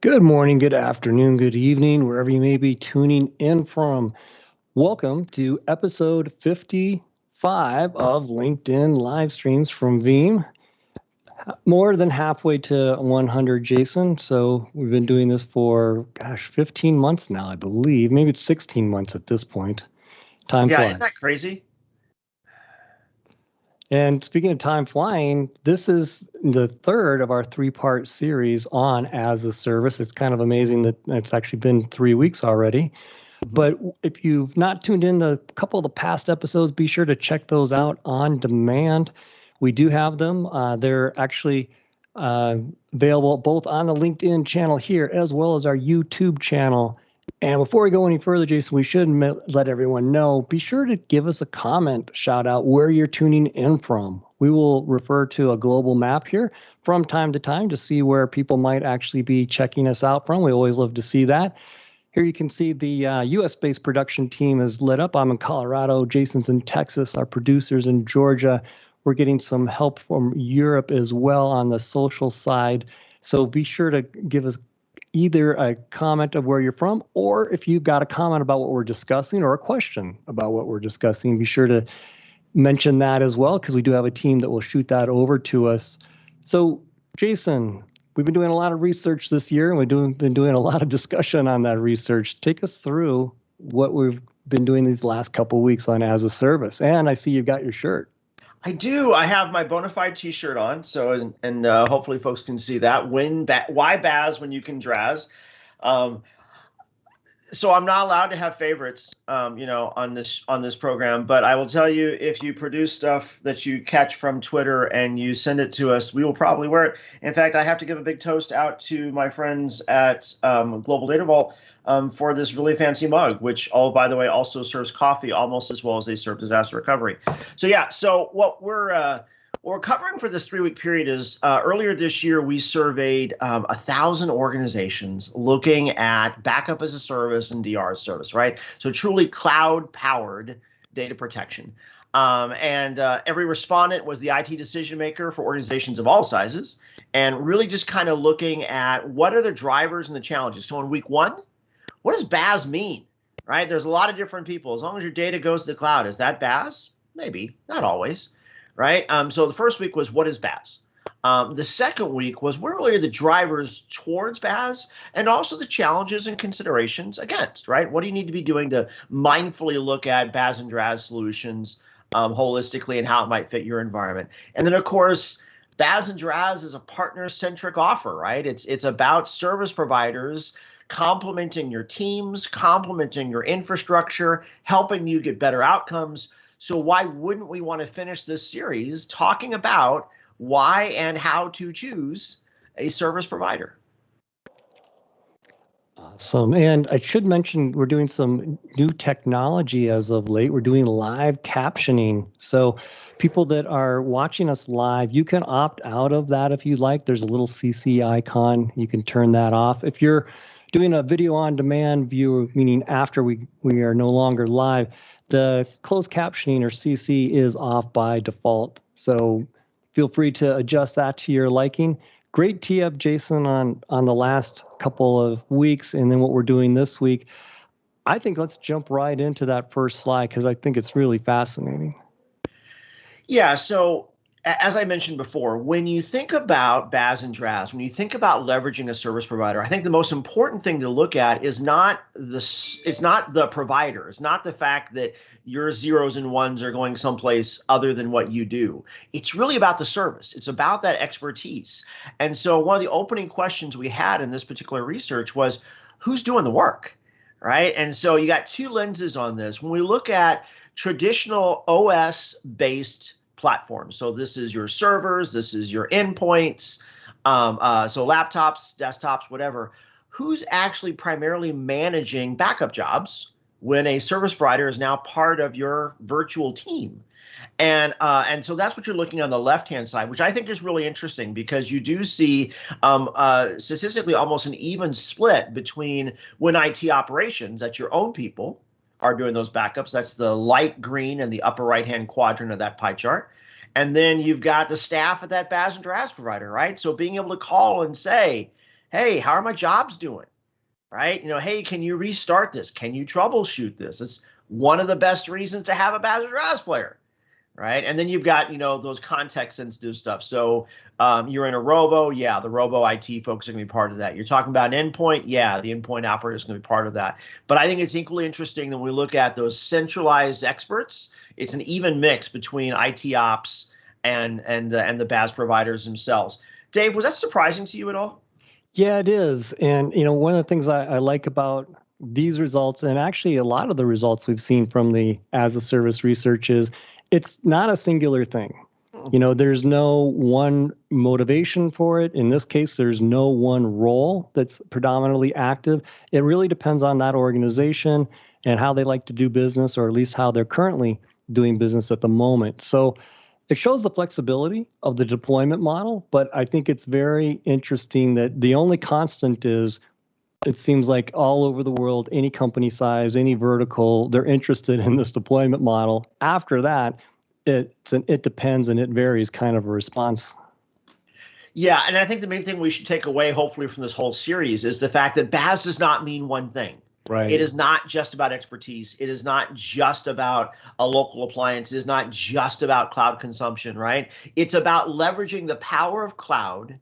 Good morning, good afternoon, good evening, wherever you may be tuning in from. Welcome to episode 55 of LinkedIn live streams from Veeam. More than halfway to 100, Jason. So we've been doing this for, 15 months now, I believe. Maybe it's 16 months at this point. Time Yeah, flies. isn't that crazy? And speaking of time flying, this is the third of our three-part series on as a service. It's kind of amazing that it's actually been 3 weeks already. But if you've not tuned in the couple of the past episodes, be sure to check those out on demand. We do have them. They're actually available both on the LinkedIn channel here as well as our YouTube channel. And before we go any further, Jason, we should let everyone know, be sure to give us a comment, shout out where you're tuning in from. We will refer to a global map here from time to time to see where people might actually be checking us out from. We always love to see that. Here you can see the US-based production team is lit up. I'm in Colorado. Jason's in Texas. Our producer's in Georgia. We're getting some help from Europe as well on the social side. So be sure to give us either a comment of where you're from, or if you've got a comment about what we're discussing or a question about what we're discussing, be sure to mention that as well, because we do have a team that will shoot that over to us. So, Jason, we've been doing a lot of research this year, and we've been doing a lot of discussion on that research. Take us through what we've been doing these last couple of weeks on as a service. And I see you've got your shirt. I do. I have my Bonafide T-shirt on, so and hopefully folks can see that. Why BaaS when you can DRaaS? So I'm not allowed to have favorites, on this program. But I will tell you, if you produce stuff that you catch from Twitter and you send it to us, we will probably wear it. In fact, I have to give a big toast out to my friends at Global Data Vault for this really fancy mug, which, by the way, also serves coffee almost as well as they serve disaster recovery. So yeah. So what we're covering for this 3-week period is earlier this year, we surveyed 1,000 organizations looking at backup as a service and DRaaS service, right? So truly cloud-powered data protection. And every respondent was the IT decision maker for organizations of all sizes, and really just kind of looking at what are the drivers and the challenges. So in week 1, what does BaaS mean, right? There's a lot of different people. As long as your data goes to the cloud, is that BaaS? Maybe, not always. Right. So the first week was, what is BaaS? The second week was, what are really the drivers towards BaaS, and also the challenges and considerations against, right? What do you need to be doing to mindfully look at BaaS and DRaaS solutions holistically and how it might fit your environment? And then, of course, BaaS and DRaaS is a partner-centric offer, right? It's about service providers complementing your teams, complementing your infrastructure, helping you get better outcomes. So why wouldn't we want to finish this series talking about why and how to choose a service provider? Awesome. And I should mention we're doing some new technology as of late. We're doing live captioning. So people that are watching us live, you can opt out of that if you like. There's a little CC icon. You can turn that off. If you're doing a video on demand view, meaning after we are no longer live, the closed captioning or CC is off by default. So feel free to adjust that to your liking. Great tee up, Jason, on the last couple of weeks, and then what we're doing this week. I think let's jump right into that first slide because I think it's really fascinating. Yeah, so as I mentioned before, when you think about BaaS and DRaaS, when you think about leveraging a service provider, I think the most important thing to look at is not the provider. It's not the fact that your zeros and ones are going someplace other than what you do. It's really about the service. It's about that expertise. And so one of the opening questions we had in this particular research was, who's doing the work, right? And so you got two lenses on this. When we look at traditional OS-based platforms. So this is your servers, this is your endpoints, so laptops, desktops, whatever. Who's actually primarily managing backup jobs when a service provider is now part of your virtual team? And so that's what you're looking on the left-hand side, which I think is really interesting because you do see statistically almost an even split between when IT operations, that's your own people, are doing those backups. That's the light green in the upper right-hand quadrant of that pie chart. And then you've got the staff at that BaaS and DRaaS provider, right? So being able to call and say, Hey, how are my jobs doing? Right? Hey, can you restart this? Can you troubleshoot this? It's one of the best reasons to have a BaaS or DRaaS player. Right. And then you've got, those context sensitive stuff. So you're in a robo. Yeah, the robo IT folks are going to be part of that. You're talking about an endpoint. Yeah, the endpoint operator is going to be part of that. But I think it's equally interesting that when we look at those centralized experts, it's an even mix between IT ops and the BaaS providers themselves. Dave, was that surprising to you at all? Yeah, it is. And, one of the things I like about these results, and actually a lot of the results we've seen from the as a service research, is it's not a singular thing. There's no one motivation for it. In this case, there's no one role that's predominantly active. It really depends on that organization and how they like to do business, or at least how they're currently doing business at the moment. So it shows the flexibility of the deployment model, but I think it's very interesting that the only constant is it seems like all over the world, any company size, any vertical, they're interested in this deployment model. After that, it depends and it varies kind of a response. Yeah, and I think the main thing we should take away, hopefully, from this whole series is the fact that BaaS does not mean one thing. Right. It is not just about expertise. It is not just about a local appliance. It is not just about cloud consumption, right? It's about leveraging the power of cloud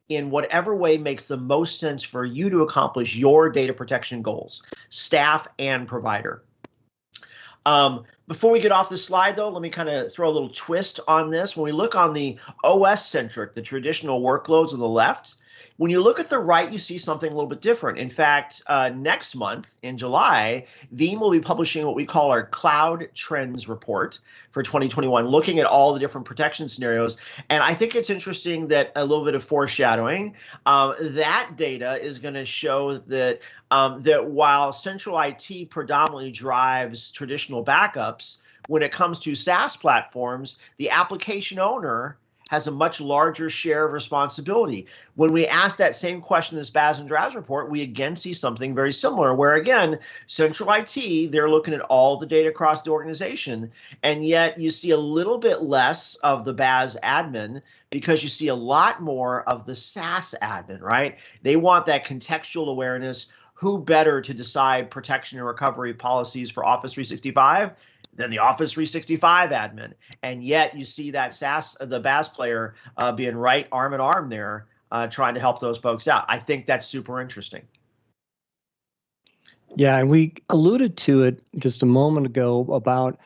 in whatever way makes the most sense for you to accomplish your data protection goals, staff and provider. Before we get off the slide, though, let me kind of throw a little twist on this. When we look on the OS-centric, the traditional workloads on the left, when you look at the right, you see something a little bit different. In fact, next month in July, Veeam will be publishing what we call our Cloud Trends Report for 2021, looking at all the different protection scenarios. And I think it's interesting that a little bit of foreshadowing, that data is going to show that that while central IT predominantly drives traditional backups, when it comes to SaaS platforms, the application owner has a much larger share of responsibility. When we ask that same question in this BaaS and DRaaS report, we again see something very similar, where again, central IT, they're looking at all the data across the organization, and yet you see a little bit less of the BaaS admin because you see a lot more of the SaaS admin, right? They want that contextual awareness. Who better to decide protection and recovery policies for Office 365 than the Office 365 admin? And yet you see that the BaaS player being right arm in arm there, trying to help those folks out. I think that's super interesting. Yeah, and we alluded to it just a moment ago about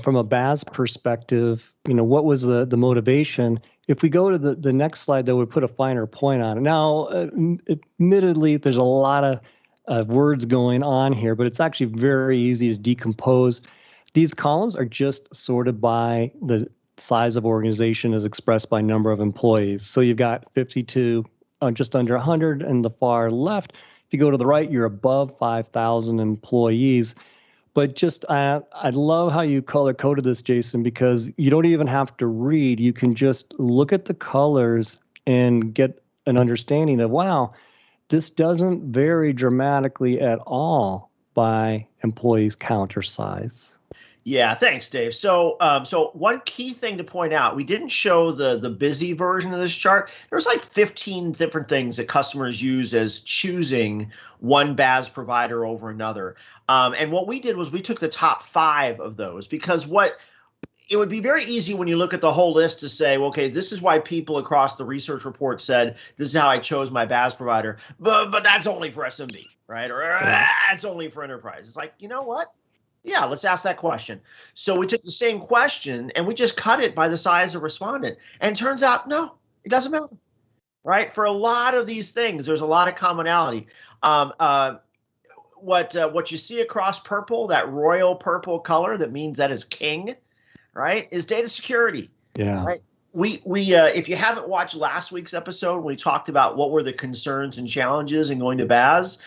from a BaaS perspective, what was the motivation? If we go to the next slide, though, we put a finer point on it. Now, admittedly, there's a lot of words going on here, but it's actually very easy to decompose. These columns are just sorted by the size of organization as expressed by number of employees. So you've got 52, just under 100 in the far left. If you go to the right, you're above 5,000 employees. But just I love how you color-coded this, Jason, because you don't even have to read. You can just look at the colors and get an understanding of, wow, this doesn't vary dramatically at all by employees count or size. Yeah, thanks, Dave. So one key thing to point out, we didn't show the busy version of this chart. There's like 15 different things that customers use as choosing one BaaS provider over another. And what we did was we took the top 5 of those, because it would be very easy when you look at the whole list to say, well, okay, this is why people across the research report said this is how I chose my BaaS provider, but that's only for SMB, right? Or that's only for enterprise. It's like, you know what? Yeah, let's ask that question. So we took the same question and we just cut it by the size of respondent. And it turns out, no, it doesn't matter, right? For a lot of these things, there's a lot of commonality. What you see across purple, that royal purple color, that means that is king, right, is data security. Yeah. Right? We if you haven't watched last week's episode, we talked about what were the concerns and challenges in going to BaaS.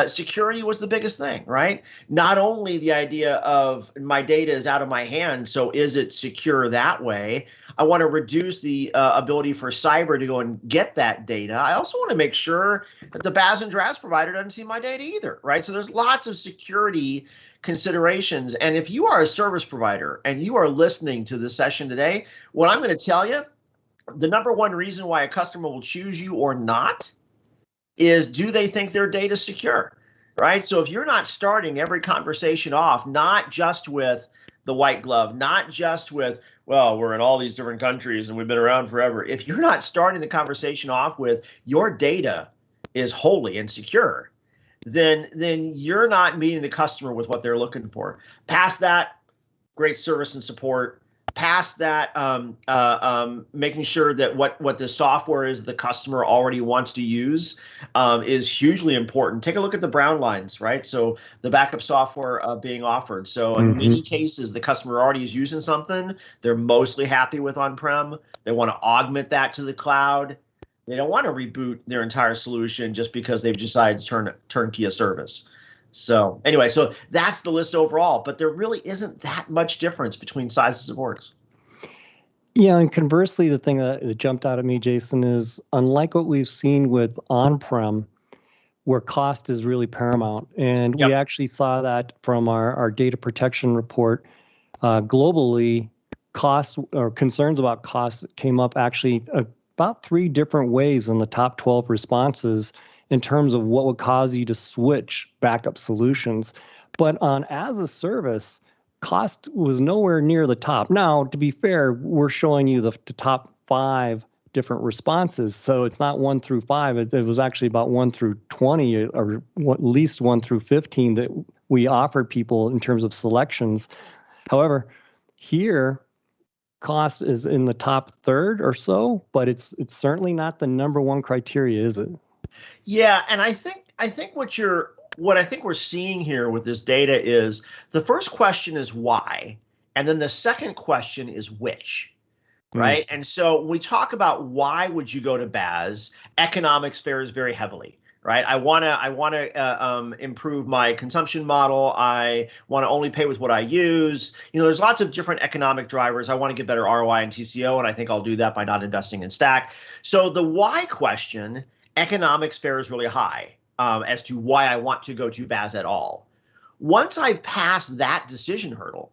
Security was the biggest thing, right? Not only the idea of my data is out of my hand, so is it secure that way? I want to reduce the ability for cyber to go and get that data. I also want to make sure that the BaaS and DRaaS provider doesn't see my data either, right? So there's lots of security considerations. And if you are a service provider and you are listening to this session today, what I'm going to tell you, the number one reason why a customer will choose you or not is, do they think their data is secure, right? So if you're not starting every conversation off, not just with the white glove, not just with, well, we're in all these different countries and we've been around forever. If you're not starting the conversation off with your data is holy and secure, then you're not meeting the customer with what they're looking for. Past that, great service and support. Past that, making sure that what the software is the customer already wants to use is hugely important. Take a look at the brown lines, right? So the backup software being offered. So in many cases, the customer already is using something they're mostly happy with on-prem. They want to augment that to the cloud. They don't want to reboot their entire solution just because they've decided to turnkey a service. So anyway, so that's the list overall, but there really isn't that much difference between sizes of orgs. Yeah, and conversely, the thing that jumped out at me, Jason, is unlike what we've seen with on-prem, where cost is really paramount. And we actually saw that from our data protection report. Globally, costs or concerns about costs came up actually about 3 different ways in the top 12 responses in terms of what would cause you to switch backup solutions. But on as a service, cost was nowhere near the top. Now, to be fair, we're showing you the top 5 different responses. So it's not 1 through 5. It was actually about 1 through 20 or at least 1 through 15 that we offered people in terms of selections. However, here, cost is in the top third or so, but it's certainly not the number 1 criteria, is it? Yeah, and I think what I think we're seeing here with this data is the first question is why, and then the second question is which, right? And so when we talk about why would you go to BaaS, economics fares very heavily, right? I want to improve my consumption model. I want to only pay with what I use. There's lots of different economic drivers. I want to get better ROI and TCO, and I think I'll do that by not investing in Stack. So the why question, economics fares really high as to why I want to go to BaaS at all. Once I pass that decision hurdle,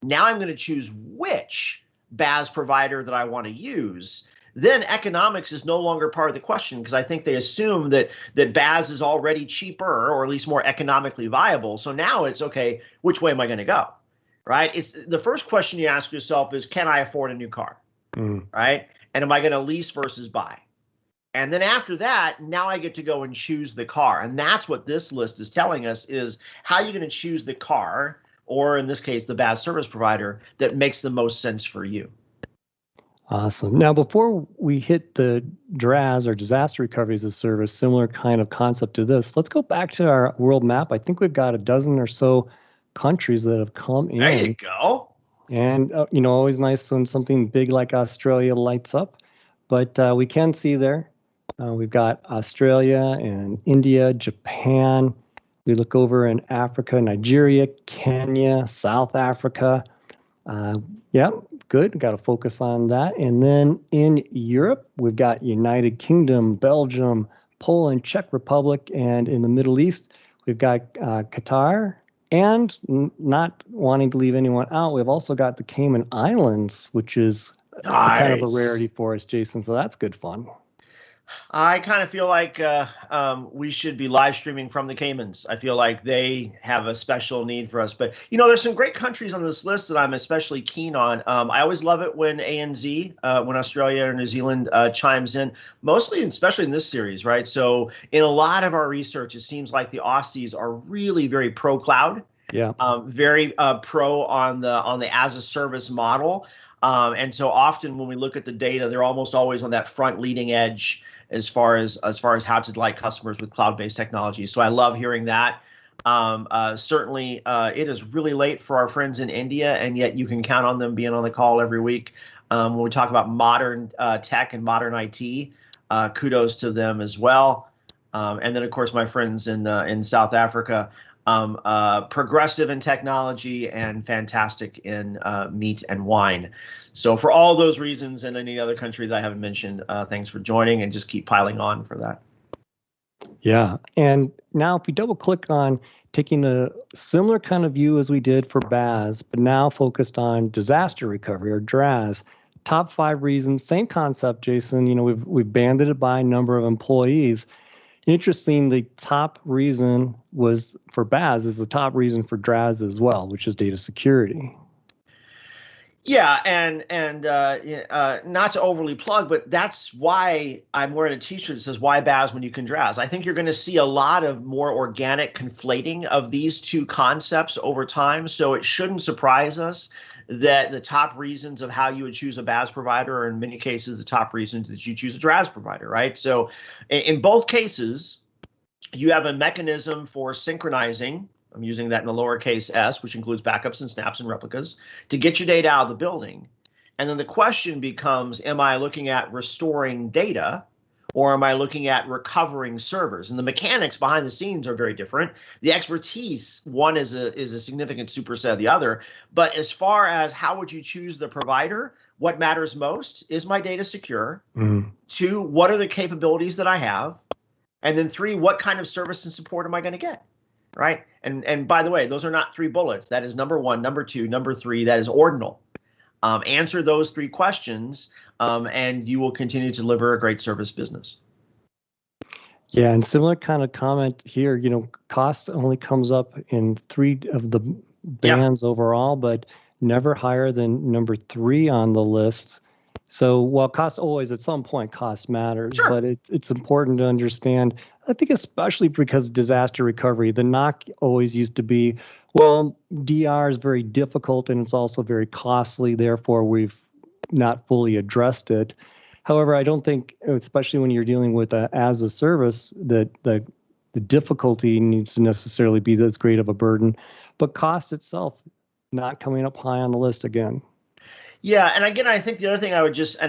now I'm going to choose which BaaS provider that I want to use. Then economics is no longer part of the question because I think they assume that BaaS is already cheaper or at least more economically viable. So now it's, okay, which way am I going to go, right? It's the first question you ask yourself is, can I afford a new car, right? And am I going to lease versus buy? And then after that, now I get to go and choose the car. And that's what this list is telling us is how you're going to choose the car, or in this case, the BaaS service provider that makes the most sense for you. Awesome. Now, before we hit the DRaaS or disaster recovery as a service, similar kind of concept to this, let's go back to our world map. I think we've got a dozen or so countries that have come in. There you go. And, always nice when something big like Australia lights up. But we can see there, we've got Australia and India, Japan. We look over in Africa, Nigeria, Kenya, South Africa. Good. Got to focus on that. And then in Europe, we've got United Kingdom, Belgium, Poland, Czech Republic, and in the Middle East, we've got Qatar. And not wanting to leave anyone out, we've also got the Cayman Islands, which is kind of a rarity for us, Jason. So that's good fun. I kind of feel like we should be live streaming from the Caymans. I feel like they have a special need for us. But, there's some great countries on this list that I'm especially keen on. I always love it when ANZ, when Australia or New Zealand chimes in, mostly, especially in this series, right? So in a lot of our research, it seems like the Aussies are really very pro-cloud, very pro on the as-a-service model. And so often when we look at the data, they're almost always on that front leading edge as far as how to delight customers with cloud-based technology. So I love hearing that. Certainly, it is really late for our friends in India, and yet you can count on them being on the call every week. When we talk about modern tech and modern IT, kudos to them as well. And then, of course, my friends in South Africa, progressive in technology and fantastic in meat and wine. So for all those reasons and any other country that I haven't mentioned, thanks for joining, and just keep piling on for that. Yeah. And now if we double click on taking a similar kind of view as we did for BaaS, but now focused on disaster recovery or DRaaS, top 5 reasons, same concept, Jason, we've banded it by number of employees. Interesting, the top reason was for BaaS is the top reason for DRaaS as well, which is data security. Yeah, and not to overly plug, but that's why I'm wearing a T-shirt that says "Why BaaS when you can DRaaS." I think you're going to see a lot of more organic conflating of these two concepts over time. So it shouldn't surprise us that the top reasons of how you would choose a BaaS provider are in many cases the top reasons that you choose a DRaaS provider, right? So in both cases, you have a mechanism for synchronizing. I'm using that in the lowercase s, which includes backups and snaps and replicas, to get your data out of the building. And then the question becomes, am I looking at restoring data or am I looking at recovering servers? And the mechanics behind the scenes are very different. The expertise, one is a significant superset of the other. But as far as how would you choose the provider, what matters most is my data secure? Mm. 2, what are the capabilities that I have? And then 3, what kind of service and support am I going to get? Right. And by the way, those are not 3 bullets. That is number 1, number 2, number 3. That is ordinal. Answer those 3 questions and you will continue to deliver a great service business. Yeah. And similar kind of comment here, cost only comes up in 3 of the bands overall, but never higher than number 3 on the list. So while cost always at some point cost matters, but it's important to understand, I think especially because disaster recovery, the knock always used to be, well, DR is very difficult and it's also very costly. Therefore, we've not fully addressed it. However, I don't think, especially when you're dealing with as a service, that the difficulty needs to necessarily be as great of a burden, but cost itself not coming up high on the list again. Yeah, and again, I think the other thing I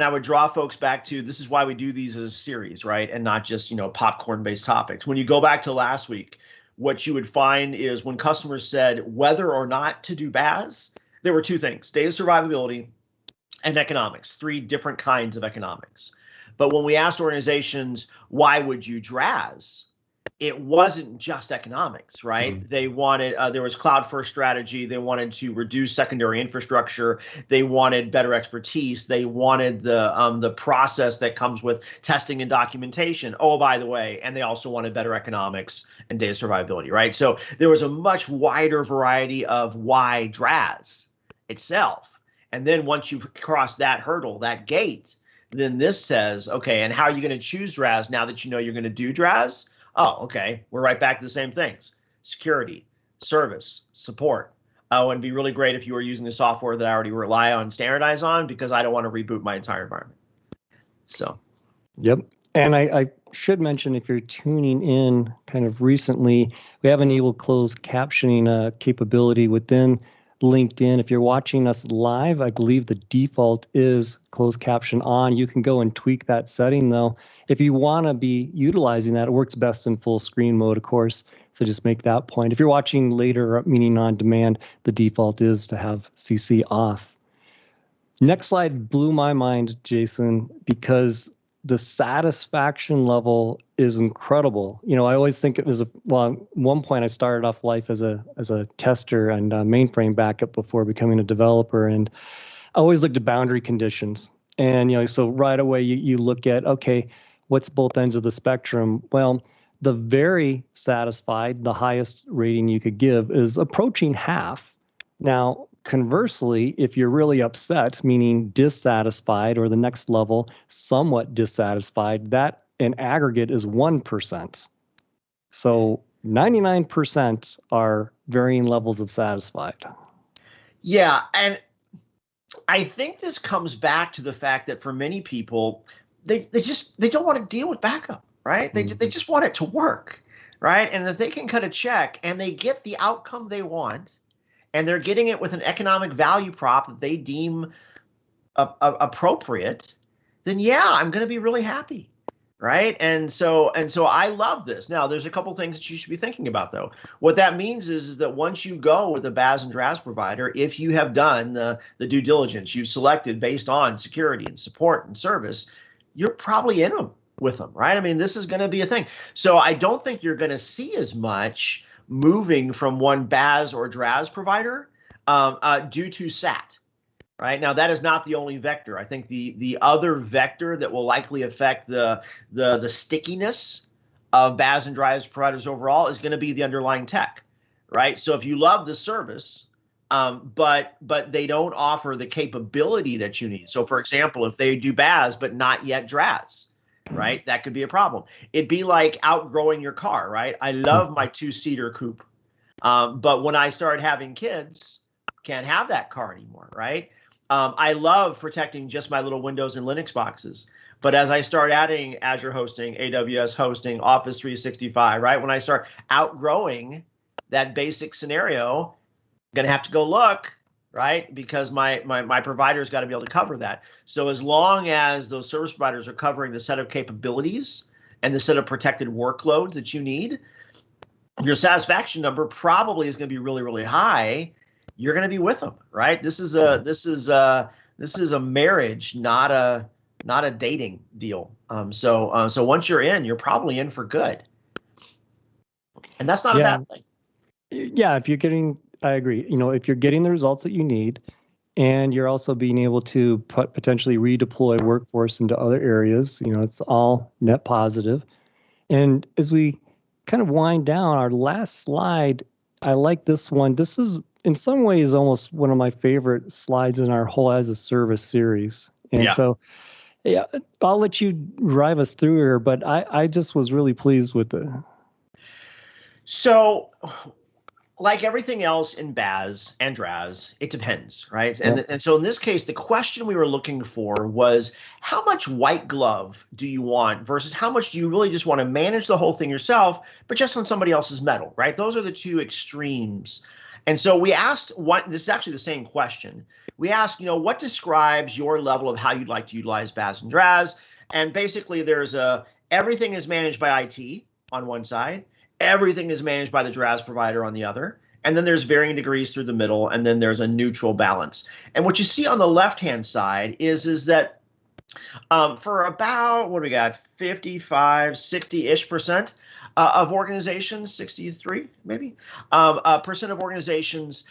would draw folks back to, this is why we do these as a series, right? And not just, popcorn-based topics. When you go back to last week, what you would find is when customers said whether or not to do BaaS, there were 2 things: data survivability and economics, 3 different kinds of economics. But when we asked organizations, why would you DRaaS? It wasn't just economics, right? Mm-hmm. They wanted, there was cloud-first strategy. They wanted to reduce secondary infrastructure. They wanted better expertise. They wanted the process that comes with testing and documentation. Oh, by the way, and they also wanted better economics and data survivability, right? So there was a much wider variety of why DRaaS itself. And then once you've crossed that hurdle, that gate, then this says, okay, and how are you going to choose DRaaS now that you know you're going to do DRaaS? Oh, okay. We're right back to the same things: security, service, support. Oh, and it'd be really great if you were using the software that I already rely on and standardize on, because I don't want to reboot my entire environment. So. Yep. And I should mention, if you're tuning in kind of recently, we have enabled closed captioning capability within LinkedIn. If you're watching us live, I believe the default is closed caption on. You can go and tweak that setting, though. If you want to be utilizing that, it works best in full screen mode, of course. So just make that point. If you're watching later, meaning on demand, the default is to have CC off. Next slide blew my mind, Jason, because the satisfaction level is incredible. I always think it was at one point I started off life as a tester and mainframe backup before becoming a developer, and I always looked at boundary conditions. And so right away you look at, okay, what's both ends of the spectrum? Well, the very satisfied, the highest rating you could give, is approaching half. Now, conversely, if you're really upset, meaning dissatisfied, or the next level, somewhat dissatisfied, that in aggregate is 1%. So 99% are varying levels of satisfied. Yeah, and I think this comes back to the fact that for many people, they don't want to deal with backup, right? They just want it to work, right? And if they can cut a check and they get the outcome they want, and they're getting it with an economic value prop that they deem appropriate, then yeah, I'm going to be really happy, right? And so I love this. Now, there's a couple things that you should be thinking about, though. What that means is that once you go with a BaaS and DRaaS provider, if you have done the due diligence, you've selected based on security and support and service, you're probably in them with them, right? I mean, this is going to be a thing. So I don't think you're going to see as much moving from one BaaS or DRaaS provider due to SAT, right? Now, that is not the only vector. I think the other vector that will likely affect the stickiness of BaaS and DRaaS providers overall is going to be the underlying tech, right? So if you love the service, but they don't offer the capability that you need. So for example, if they do BaaS but not yet DRaaS, right, that could be a problem. It'd be like outgrowing your car, right? I love my 2-seater coupe, but when I started having kids, can't have that car anymore, right? I love protecting just my little Windows and Linux boxes. But as I start adding Azure hosting, AWS hosting, Office 365, right, when I start outgrowing that basic scenario, I'm going to have to go look, right, because my provider's got to be able to cover that. So as long as those service providers are covering the set of capabilities and the set of protected workloads that you need, your satisfaction number probably is going to be really, really high. You're going to be with them, right? This is a marriage, not a dating deal. So once you're in, you're probably in for good, and that's not a bad thing. Yeah, if you're getting, I agree. If you're getting the results that you need, and you're also being able to potentially redeploy workforce into other areas, it's all net positive. And as we kind of wind down our last slide, I like this one. This is in some ways almost one of my favorite slides in our whole as a service series. And so, yeah, I'll let you drive us through here, but I just was really pleased with it. So, like everything else in BaaS and DRaaS, it depends, right? And so in this case, the question we were looking for was how much white glove do you want versus how much do you really just want to manage the whole thing yourself, but just on somebody else's metal, right? Those are the two extremes. And so we asked this is actually the same question. We asked, what describes your level of how you'd like to utilize BaaS and DRaaS? And basically there's everything is managed by IT on one side. Everything is managed by the DRaaS provider on the other. And then there's varying degrees through the middle. And then there's a neutral balance. And what you see on the left-hand side is that for about, what do we got, 55, 60-ish% of organizations, 63 maybe, percent of organizations,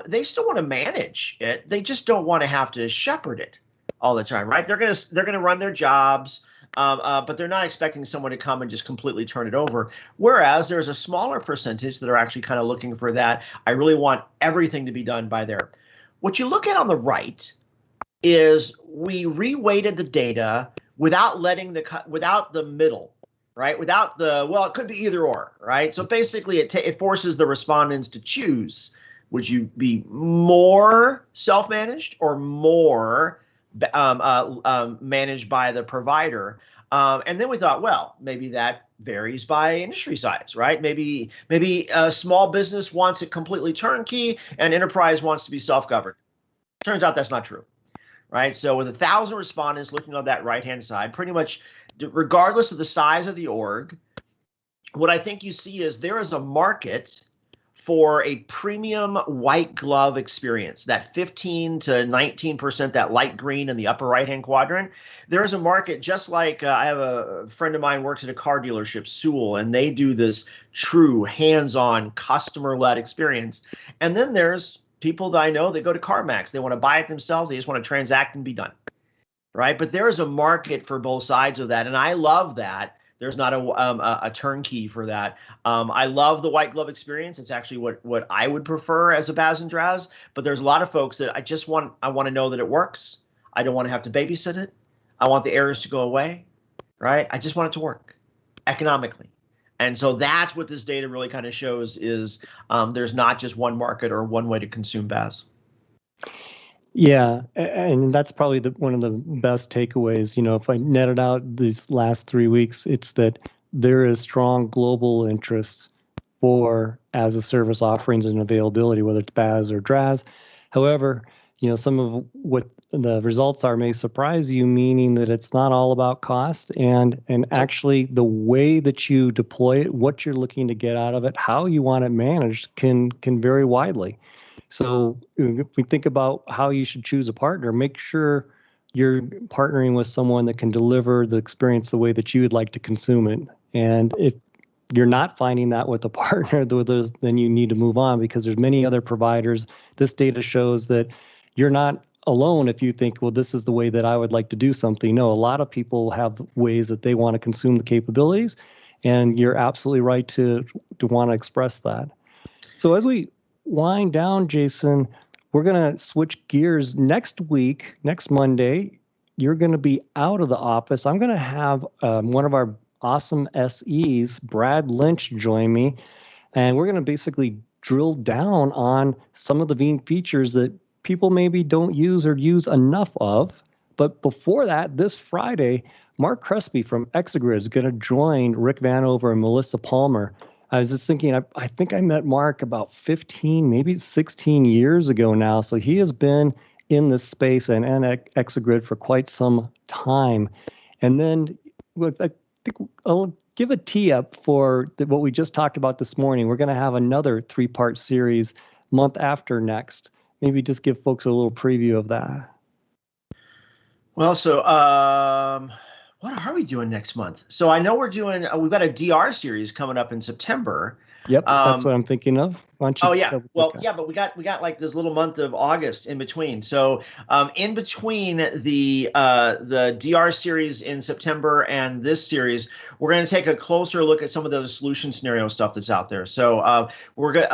they still want to manage it. They just don't want to have to shepherd it all the time, right? They're gonna run their jobs. But they're not expecting someone to come and just completely turn it over. Whereas there's a smaller percentage that are actually kind of looking for that. I really want everything to be done by there. What you look at on the right is we reweighted the data without the middle, right? Without it could be either or, right? So basically it forces the respondents to choose. Would you be more self-managed or more managed by the provider? And then we thought, well, maybe that varies by industry size, right? Maybe a small business wants it completely turnkey and enterprise wants to be self-governed. Turns out that's not true, right? So with 1,000 respondents looking on that right-hand side, pretty much regardless of the size of the org, what I think you see is there is a market for a premium white glove experience, that 15 to 19%, that light green in the upper right-hand quadrant. There is a market, just like I have a friend of mine works at a car dealership, Sewell, and they do this true hands-on customer-led experience. And then there's people that I know that go to CarMax. They want to buy it themselves. They just want to transact and be done, right? But there is a market for both sides of that, and I love that. There's not a turnkey for that. I love the white glove experience. It's actually what I would prefer as a BaaS and DRaaS. But there's a lot of folks that I want to know that it works. I don't want to have to babysit it. I want the errors to go away, right? I just want it to work economically. And so that's what this data really kind of shows is there's not just one market or one way to consume BaaS. Yeah, and that's probably one of the best takeaways. If I netted out these last 3 weeks, it's that there is strong global interest for as a service offerings and availability, whether it's BaaS or DRaaS. However, some of what the results are may surprise you, meaning that it's not all about cost and actually the way that you deploy it, what you're looking to get out of it, how you want it managed can vary widely. So if we think about how you should choose a partner, make sure you're partnering with someone that can deliver the experience the way that you would like to consume it. And if you're not finding that with a partner, then you need to move on because there's many other providers. This data shows that you're not alone if you think, well, this is the way that I would like to do something. No, a lot of people have ways that they want to consume the capabilities. And you're absolutely right to want to express that. So as we wind down, Jason, we're going to switch gears next week, next Monday. You're going to be out of the office. I'm going to have one of our awesome SEs, Brad Lynch, join me. And we're going to basically drill down on some of the Veeam features that people maybe don't use or use enough of. But before that, this Friday, Mark Crespi from Exagrid is going to join Rick Vanover and Melissa Palmer. I was just thinking, I think I met Mark about 15, maybe 16 years ago now. So he has been in this space and Exagrid for quite some time. And then I think I'll give a tee up for what we just talked about this morning. We're going to have another 3-part series month after next. Maybe just give folks a little preview of that. Well, so what are we doing next month? So I know we've got a DR series coming up in September. Yep, that's what I'm thinking of. Why don't you well, yeah, but we got like this little month of August in between. So in between the DR series in September and this series, we're going to take a closer look at some of the solution scenario stuff that's out there. So we're going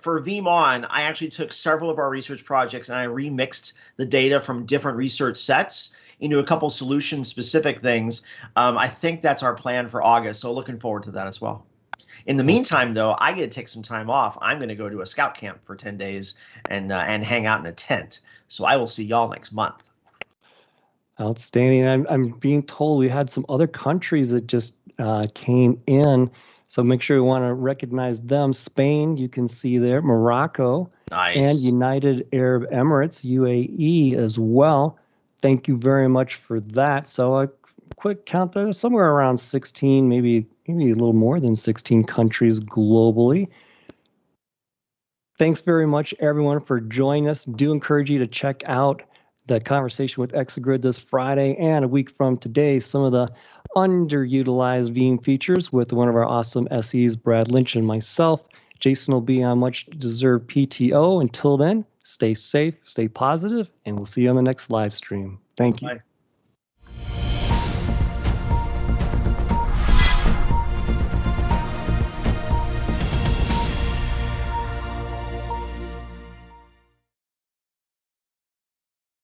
for Veeam On, I actually took several of our research projects and I remixed the data from different research sets into a couple solution specific things. I think that's our plan for August. So looking forward to that as well. In the meantime, though, I get to take some time off. I'm going to go to a scout camp for 10 days and hang out in a tent. So I will see y'all next month. Outstanding. I'm being told we had some other countries that just came in. So make sure you want to recognize them. Spain, you can see there, Morocco, nice. And United Arab Emirates, UAE as well. Thank you very much for that. So a quick count there, somewhere around 16, maybe a little more than 16 countries globally. Thanks very much, everyone, for joining us. Do encourage you to check out the conversation with Exagrid this Friday and a week from today, some of the underutilized Veeam features with one of our awesome SEs, Brad Lynch and myself. Jason will be on much-deserved PTO. Until then, stay safe, stay positive, and we'll see you on the next live stream. Thank you. Bye.